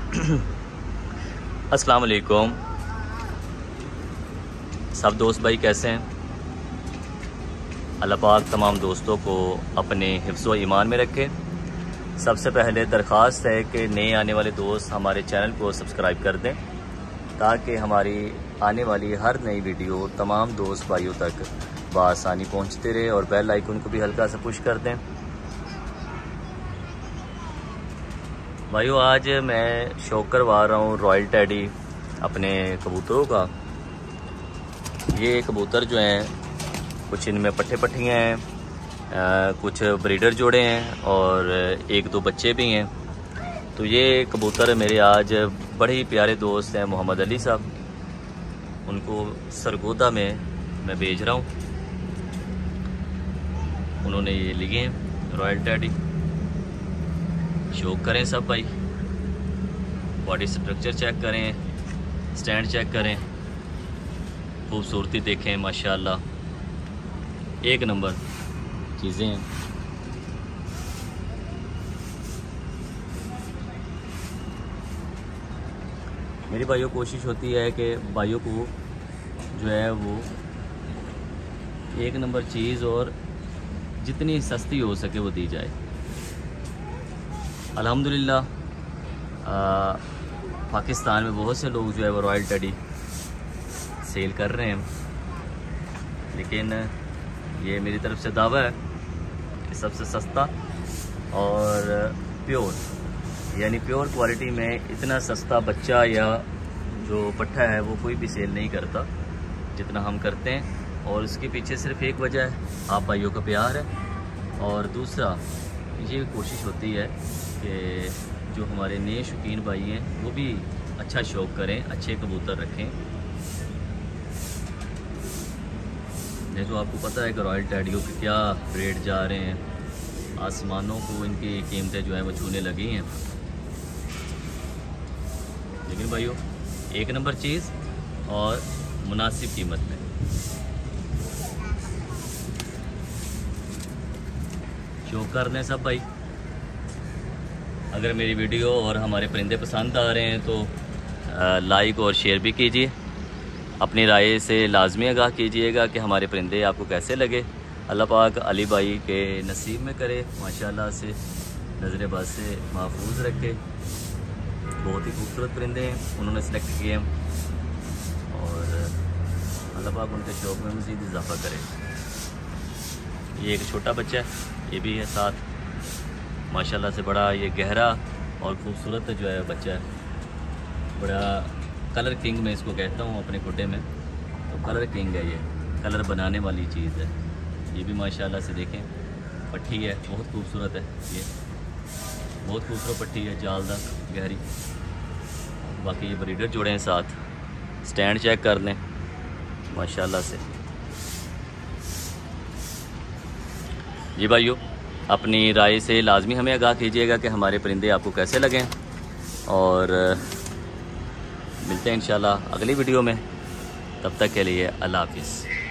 अस्सलाम वालेकुम सब दोस्त भाई, कैसे हैं? अल्लाह पाक तमाम दोस्तों को अपने हिफ्ज़ व ईमान में रखे। सबसे पहले दरख्वास्त है कि नए आने वाले दोस्त हमारे चैनल को सब्सक्राइब कर दें ताकि हमारी आने वाली हर नई वीडियो तमाम दोस्त भाइयों तक बआसानी पहुंचते रहे और बेल आइकन को भी हल्का सा पुश कर दें। भाइयों, आज मैं शौक करवा रहा हूँ रॉयल टेडी अपने कबूतरों का। ये कबूतर जो हैं कुछ इनमें पट्टे पट्टियाँ हैं, कुछ ब्रीडर जोड़े हैं और एक दो बच्चे भी हैं। तो ये कबूतर मेरे आज बड़े ही प्यारे दोस्त हैं मोहम्मद अली साहब, उनको सरगोदा में मैं भेज रहा हूँ। उन्होंने ये लिए हैं रॉयल टेडी। शौक करें सब भाई, बॉडी स्ट्रक्चर चेक करें, स्टैंड चेक करें, खूबसूरती देखें, माशाल्लाह एक नंबर चीज़ें हैं। मेरी भाइयों कोशिश होती है कि भाइयों को जो है वो एक नंबर चीज़ और जितनी सस्ती हो सके वो दी जाए। अल्हम्दुलिल्लाह पाकिस्तान में बहुत से लोग जो है वो रॉयल टेडी सेल कर रहे हैं, लेकिन ये मेरी तरफ से दावा है कि सबसे सस्ता और प्योर, यानी प्योर क्वालिटी में इतना सस्ता बच्चा या जो पट्ठा है वो कोई भी सेल नहीं करता जितना हम करते हैं। और उसके पीछे सिर्फ एक वजह है, आप भाइयों का प्यार है, और दूसरा ये कोशिश होती है कि जो हमारे नए शौकीन भाई हैं वो भी अच्छा शौक़ करें, अच्छे कबूतर रखें। जैसे आपको पता है कि रॉयल टेडियों के क्या रेट जा रहे हैं, आसमानों को इनकी कीमतें जो है वो छूने लगी हैं। लेकिन भाइयों एक नंबर चीज़ और मुनासिब कीमत में। शौक़ कर लें सब भाई। अगर मेरी वीडियो और हमारे परिंदे पसंद आ रहे हैं तो लाइक और शेयर भी कीजिए। अपनी राय से लाजमी आगाह कीजिएगा कि हमारे परिंदे आपको कैसे लगे। अल्लाह पाक अली भाई के नसीब में करे, माशाल्लाह से नज़र-ए-बद से महफूज रखे। बहुत ही खूबसूरत परिंदे हैं उन्होंने सेलेक्ट किए हैं और अल्लाह पाक उनके शौक़ में मज़ीद इजाफ़ा करे। ये एक छोटा बच्चा है, ये भी है साथ, माशाल्लाह से बड़ा ये गहरा और ख़ूबसूरत जो है बच्चा है। बड़ा कलर किंग मैं इसको कहता हूँ अपने खुटे में, तो कलर किंग है ये, कलर बनाने वाली चीज़ है। ये भी माशाल्लाह से देखें पट्टी है, बहुत खूबसूरत है, ये बहुत खूबसूरत पट्टी है, जालदार गहरी। बाकी ये ब्रीडर जोड़े हैं साथ, स्टैंड चेक कर लें माशाल्लाह से। जी भाइयों, अपनी राय से लाजमी हमें आगाह कीजिएगा कि हमारे परिंदे आपको कैसे लगें, और मिलते हैं इंशाल्लाह अगली वीडियो में। तब तक के लिए अल्लाह हाफिज़।